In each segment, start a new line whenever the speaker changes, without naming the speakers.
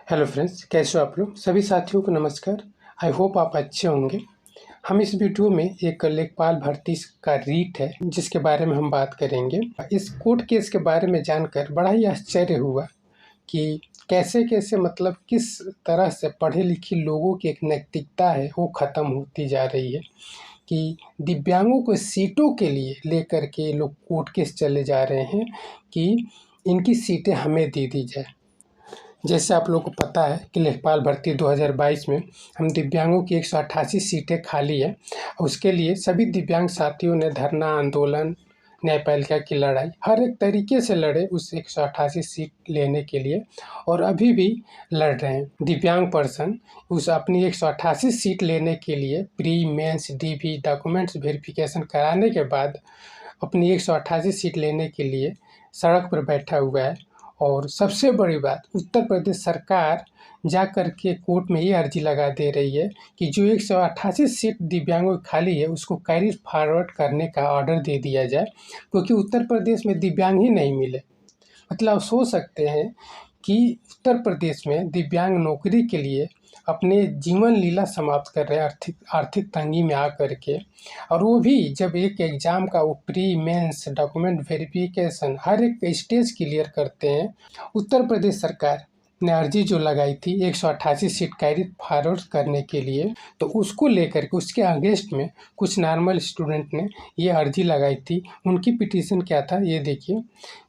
Hello friends, कैसे हो आप लोग? सभी साथियों को नमस्कार। आई होप आप अच्छे होंगे। हम इस वीडियो में एक लेखपाल भर्ती का रीट है जिसके बारे में हम बात करेंगे। इस कोर्ट केस के बारे में जानकर बड़ा ही आश्चर्य हुआ कि कैसे कैसे मतलब किस तरह से पढ़े लिखे लोगों की एक नैतिकता है वो ख़त्म होती जा रही है कि दिव्यांगों को सीटों के लिए लेकर के लोग कोर्ट केस चले जा रहे हैं कि इनकी सीटें हमें दे दी जाए। जैसे आप लोगों को पता है कि लेखपाल भर्ती 2022 में हम दिव्यांगों की 188 सीटें खाली है। उसके लिए सभी दिव्यांग साथियों ने धरना आंदोलन, न्यायपालिका की लड़ाई हर एक तरीके से लड़े उस 188 सीट लेने के लिए और अभी भी लड़ रहे हैं। दिव्यांग पर्सन उस अपनी 188 सीट लेने के लिए pre mains DV documents verification कराने के बाद अपनी 188 सीट लेने के लिए सड़क पर बैठा हुआ है। और सबसे बड़ी बात, उत्तर प्रदेश सरकार जा कर के कोर्ट में ये अर्जी लगा दे रही है कि जो 188 सीट दिव्यांगों की खाली है उसको कैरी फॉरवर्ड करने का ऑर्डर दे दिया जाए, क्योंकि उत्तर प्रदेश में दिव्यांग ही नहीं मिले। मतलब आप सोच सकते हैं कि उत्तर प्रदेश में दिव्यांग नौकरी के लिए अपने जीवन लीला समाप्त कर रहे हैं आर्थिक तंगी में आकर के, और वो भी जब एक एग्ज़ाम का वो प्री मेंस डॉक्यूमेंट वेरिफिकेशन हर एक स्टेज क्लियर करते हैं। उत्तर प्रदेश सरकार ने अर्जी जो लगाई थी 188 सीट कैरी फॉरवर्ड करने के लिए, तो उसको लेकर के उसके अगेंस्ट में कुछ नॉर्मल स्टूडेंट ने ये अर्जी लगाई थी। उनकी पिटीशन क्या था ये देखिए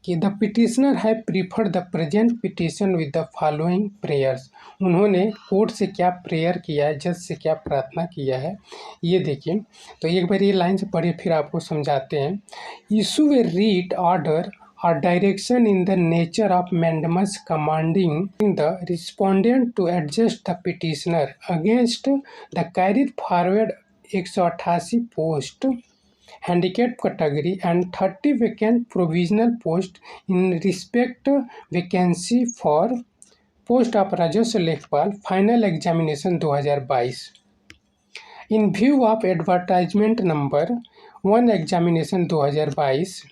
कि द पिटिशनर है preferred the present petition with the following prayers. उन्होंने कोर्ट से क्या प्रेयर किया है, जज से क्या प्रार्थना किया है, ये देखिए। तो एक बार ये लाइन से पढ़िए फिर आपको समझाते हैं। Issue a writ order or direction in the nature of mandamus commanding the respondent to adjust the petitioner against the carried forward 188 post handicap category and 30 vacant provisional post in respect vacancy for post of Rajaswa Lekhpal final examination 2022 in view of advertisement number 1 examination 2022।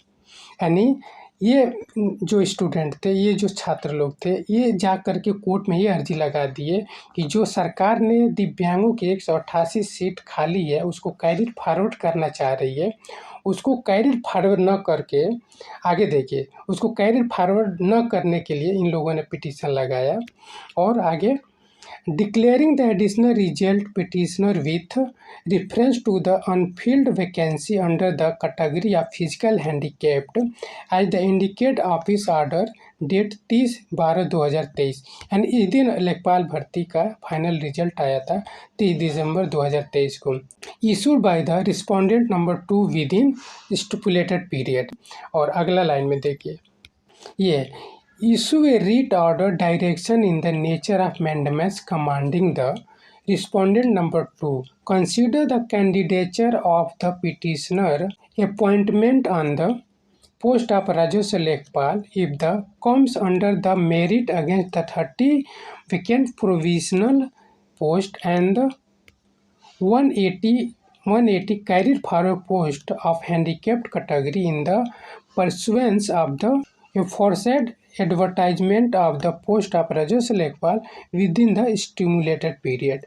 यानी ये जो student थे, ये जो छात्र लोग थे, ये जा कर के कोर्ट में ये अर्जी लगा दिए कि जो सरकार ने दिव्यांगों की 188 सीट खाली है उसको कैरिड फॉरवर्ड करना चाह रही है, उसको कैरिड फॉरवर्ड न करके आगे देखिए, उसको कैरिड फॉरवर्ड न करने के लिए इन लोगों ने पिटीशन लगाया। और आगे declaring the additional result petitioner with reference to the unfilled vacancy under the category of physical handicapped as the indicate office order date 30/12/2023। यानी इस दिन लेखपाल भर्ती का फाइनल रिजल्ट आया था 30 दिसंबर 2023 को। Issued by the respondent number 2 with in stipulated period. और अगला लाइन में देखिए, ये issue a writ order direction in the nature of mandamus commanding the respondent number 2 consider the candidature of the petitioner appointment on the post of Rajaswa Lekhpal if the comes under the merit against the 30 vacant provisional post and the 180 carried forward post of handicapped category in the pursuance of the aforesaid advertisement of the post of Rajaswa Lekhpal within the stimulated period।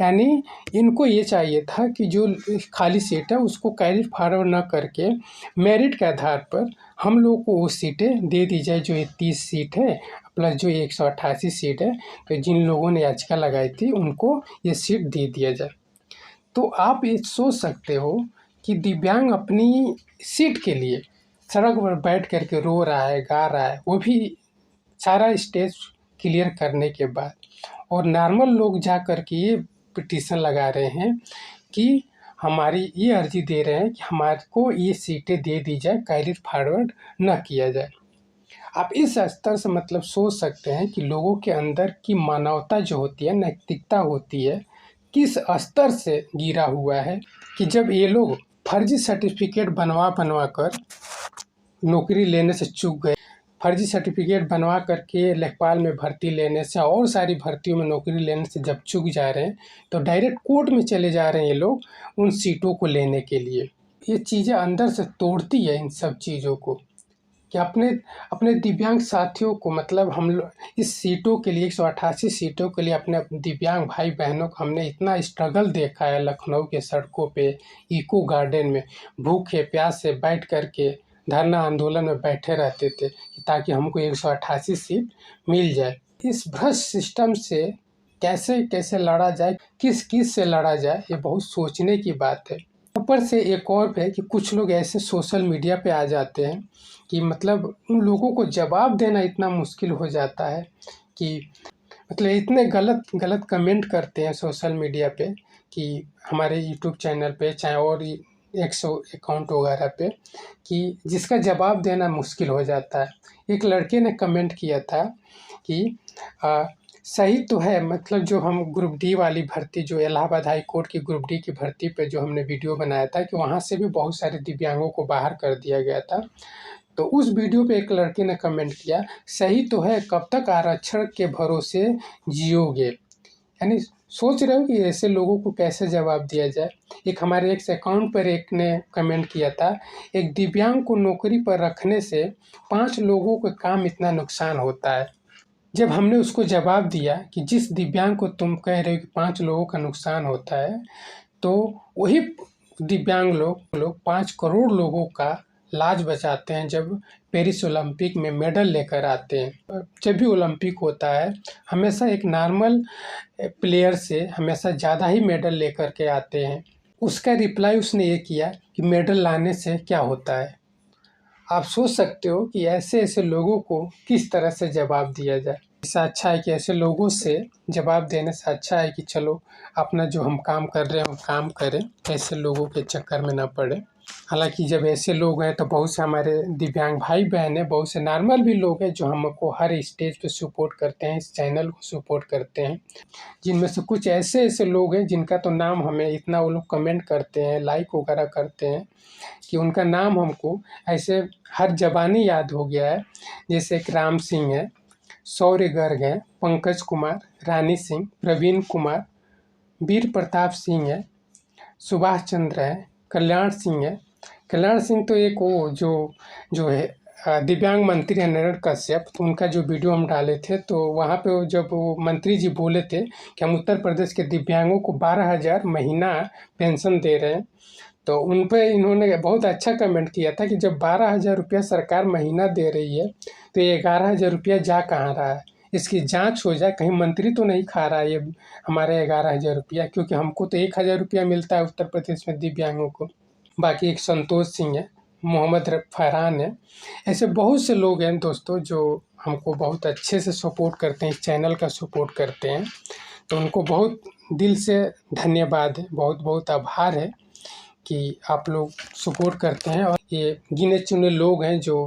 यानी इनको ये चाहिए था कि जो खाली seat है उसको कैरी फॉरवर्ड न करके मेरिट के आधार पर हम लोग को वो सीटें दे दी जाए, जो ये 30 सीट है प्लस जो 188 सीट है। तो जिन लोगों ने याचिका लगाई थी उनको ये सीट दे दिया जाए। तो आप ये सोच सकते हो कि दिव्यांग अपनी सीट के लिए सड़क पर बैठ कर के रो रहा है, गा रहा है, वो भी सारा स्टेज क्लियर करने के बाद, और नॉर्मल लोग जा कर के ये पिटीशन लगा रहे हैं कि हमारी ये अर्जी दे रहे हैं कि हमारे को ये सीटें दे दी जाए, कैरी फॉरवर्ड न किया जाए। आप इस स्तर से मतलब सोच सकते हैं कि लोगों के अंदर की मानवता जो होती है, नैतिकता होती है, किस स्तर से गिरा हुआ है कि जब ये लोग फर्जी सर्टिफिकेट बनवा कर नौकरी लेने से चूक गए, फर्जी सर्टिफिकेट बनवा करके लेखपाल में भर्ती लेने से और सारी भर्तियों में नौकरी लेने से जब चूक जा रहे हैं तो डायरेक्ट कोर्ट में चले जा रहे हैं ये लोग उन सीटों को लेने के लिए। ये चीज़ें अंदर से तोड़ती है इन सब चीज़ों को। कि अपने अपने दिव्यांग साथियों को, मतलब हम लोग इस सीटों के लिए, 188 सीटों के लिए अपने दिव्यांग भाई बहनों को हमने इतना स्ट्रगल देखा है लखनऊ के सड़कों पे, इको गार्डन में भूखे प्यासे बैठ कर के धरना आंदोलन में बैठे रहते थे ताकि हमको 188 सीट मिल जाए। इस भ्रष्ट सिस्टम से कैसे कैसे लड़ा जाए, किस किस से लड़ा जाए, ये बहुत सोचने की बात है। ऊपर से एक और है कि कुछ लोग ऐसे सोशल मीडिया पे आ जाते हैं कि मतलब उन लोगों को जवाब देना इतना मुश्किल हो जाता है कि मतलब इतने गलत गलत कमेंट करते हैं सोशल मीडिया पे कि हमारे यूट्यूब चैनल पे चाहे और एक्स अकाउंट वगैरह पे, कि जिसका जवाब देना मुश्किल हो जाता है। एक लड़के ने कमेंट किया था कि सही तो है, मतलब जो हम ग्रुप डी वाली भर्ती, जो इलाहाबाद हाई कोर्ट की ग्रुप डी की भर्ती पे जो हमने वीडियो बनाया था कि वहाँ से भी बहुत सारे दिव्यांगों को बाहर कर दिया गया था। तो उस वीडियो पे एक लड़के ने कमेंट किया, सही तो है, कब तक आरक्षण के भरोसे जियोगे। यानी सोच रहे हो कि ऐसे लोगों को कैसे जवाब दिया जाए। एक हमारे एक अकाउंट पर एक ने कमेंट किया था, एक दिव्यांग को नौकरी पर रखने से 5 लोगों का काम इतना नुकसान होता है। जब हमने उसको जवाब दिया कि जिस दिव्यांग को तुम कह रहे हो कि 5 लोगों का नुकसान होता है, तो वही दिव्यांग लोग 5 करोड़ लोगों का लाज बचाते हैं जब पेरिस ओलंपिक में मेडल लेकर आते हैं। जब भी ओलंपिक होता है हमेशा एक नॉर्मल प्लेयर से हमेशा ज़्यादा ही मेडल लेकर के आते हैं। उसका रिप्लाई उसने ये किया कि मेडल लाने से क्या होता है। आप सोच सकते हो कि ऐसे ऐसे लोगों को किस तरह से जवाब दिया जाए। इससे अच्छा है कि ऐसे लोगों से जवाब देने से अच्छा है कि चलो अपना जो हम काम कर रहे हैं वो काम करें, ऐसे लोगों के चक्कर में ना पड़े। हालांकि जब ऐसे लोग हैं तो बहुत से हमारे दिव्यांग भाई बहन हैं, बहुत से नॉर्मल भी लोग हैं जो हमको हर स्टेज पे सपोर्ट करते हैं, इस चैनल को सपोर्ट करते हैं। जिनमें से कुछ ऐसे ऐसे लोग हैं जिनका तो नाम हमें इतना वो लोग कमेंट करते हैं, लाइक वगैरह करते हैं कि उनका नाम हमको ऐसे हर ज़बानी याद हो गया है। जैसे एक राम सिंह है, शौर्य गर्ग हैं, पंकज कुमार, रानी सिंह, प्रवीण कुमार, वीर प्रताप सिंह है, सुभाष चंद्र है, कल्याण सिंह है। कल्याण सिंह तो एक वो जो है दिव्यांग मंत्री हैं नरेंद्र कश्यप, तो उनका जो वीडियो हम डाले थे तो वहाँ पे जब वो मंत्री जी बोले थे कि हम उत्तर प्रदेश के दिव्यांगों को 12,000 महीना पेंशन दे रहे हैं, तो उन पे इन्होंने बहुत अच्छा कमेंट किया था कि जब 12,000 रुपया सरकार महीना दे रही है तो ये 11,000 रुपया जा कहाँ रहा है, इसकी जांच हो जाए, कहीं मंत्री तो नहीं खा रहा है ये हमारे 11,000 रुपया, क्योंकि हमको तो 1,000 रुपया मिलता है उत्तर प्रदेश में दिव्यांगों को। बाकी एक संतोष सिंह है, मोहम्मद फरहान है, ऐसे बहुत से लोग हैं दोस्तों जो हमको बहुत अच्छे से सपोर्ट करते हैं, इस चैनल का सपोर्ट करते हैं। तो उनको बहुत दिल से धन्यवाद है, बहुत बहुत आभार है कि आप लोग सपोर्ट करते हैं। और ये गिने चुने लोग हैं जो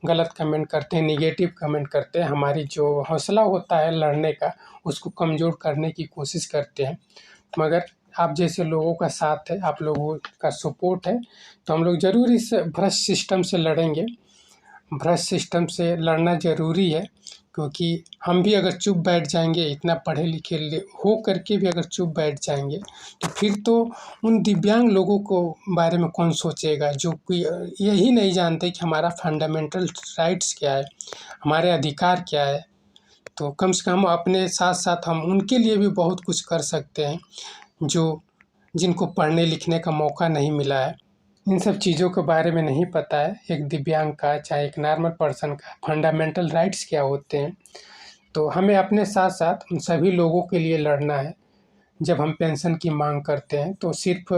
गलत कमेंट करते हैं, निगेटिव कमेंट करते हैं, हमारी जो हौसला होता है लड़ने का उसको कमज़ोर करने की कोशिश करते हैं। मगर आप जैसे लोगों का साथ है, आप लोगों का सपोर्ट है, तो हम लोग ज़रूर इस भ्रष्ट सिस्टम से लड़ेंगे। भ्रष्ट सिस्टम से लड़ना ज़रूरी है, क्योंकि हम भी अगर चुप बैठ जाएंगे, इतना पढ़े लिखे हो करके भी अगर चुप बैठ जाएंगे तो फिर तो उन दिव्यांग लोगों को बारे में कौन सोचेगा जो कोई यही नहीं जानते कि हमारा फंडामेंटल राइट्स क्या है, हमारे अधिकार क्या है। तो कम से कम अपने साथ साथ हम उनके लिए भी बहुत कुछ कर सकते हैं जो जिनको पढ़ने लिखने का मौका नहीं मिला है, इन सब चीज़ों के बारे में नहीं पता है। एक दिव्यांग का चाहे एक नॉर्मल पर्सन का फंडामेंटल राइट्स क्या होते हैं, तो हमें अपने साथ साथ उन सभी लोगों के लिए लड़ना है। जब हम पेंशन की मांग करते हैं तो सिर्फ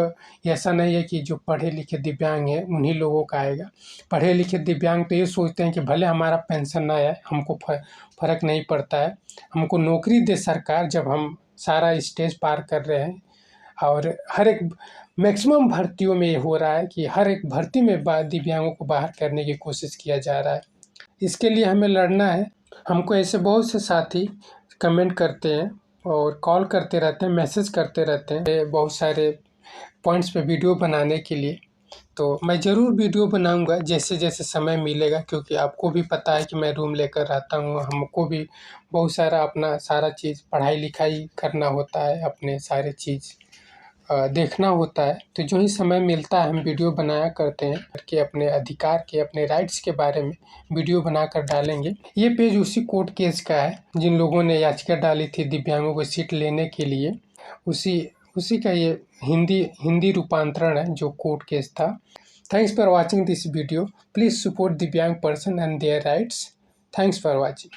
ऐसा नहीं है कि जो पढ़े लिखे दिव्यांग हैं उन्हीं लोगों का आएगा। पढ़े लिखे दिव्यांग तो ये सोचते हैं कि भले हमारा पेंशन ना आए हमको फ़र्क नहीं पड़ता है, हमको नौकरी दे सरकार जब हम सारा स्टेज पार कर रहे हैं। और हर एक मैक्सिमम भर्तियों में ये हो रहा है कि हर एक भर्ती में दिव्यांगों को बाहर करने की कोशिश किया जा रहा है। इसके लिए हमें लड़ना है। हमको ऐसे बहुत से साथी कमेंट करते हैं और कॉल करते रहते हैं, मैसेज करते रहते हैं बहुत सारे पॉइंट्स पे वीडियो बनाने के लिए। तो मैं ज़रूर वीडियो बनाऊंगा जैसे जैसे समय मिलेगा, क्योंकि आपको भी पता है कि मैं रूम लेकर रहता हूँ, हमको भी बहुत सारा अपना सारा चीज़ पढ़ाई लिखाई करना होता है, अपने सारे चीज़ देखना होता है, तो जो ही समय मिलता है हम वीडियो बनाया करते हैं कि अपने अधिकार के, अपने राइट्स के बारे में वीडियो बनाकर डालेंगे। ये पेज उसी कोर्ट केस का है जिन लोगों ने याचिका डाली थी दिव्यांगों को सीट लेने के लिए, उसी का ये हिंदी रूपांतरण है जो कोर्ट केस था। Thanks for watching this video. Please support दिव्यांग person and their rights. Thanks for watching.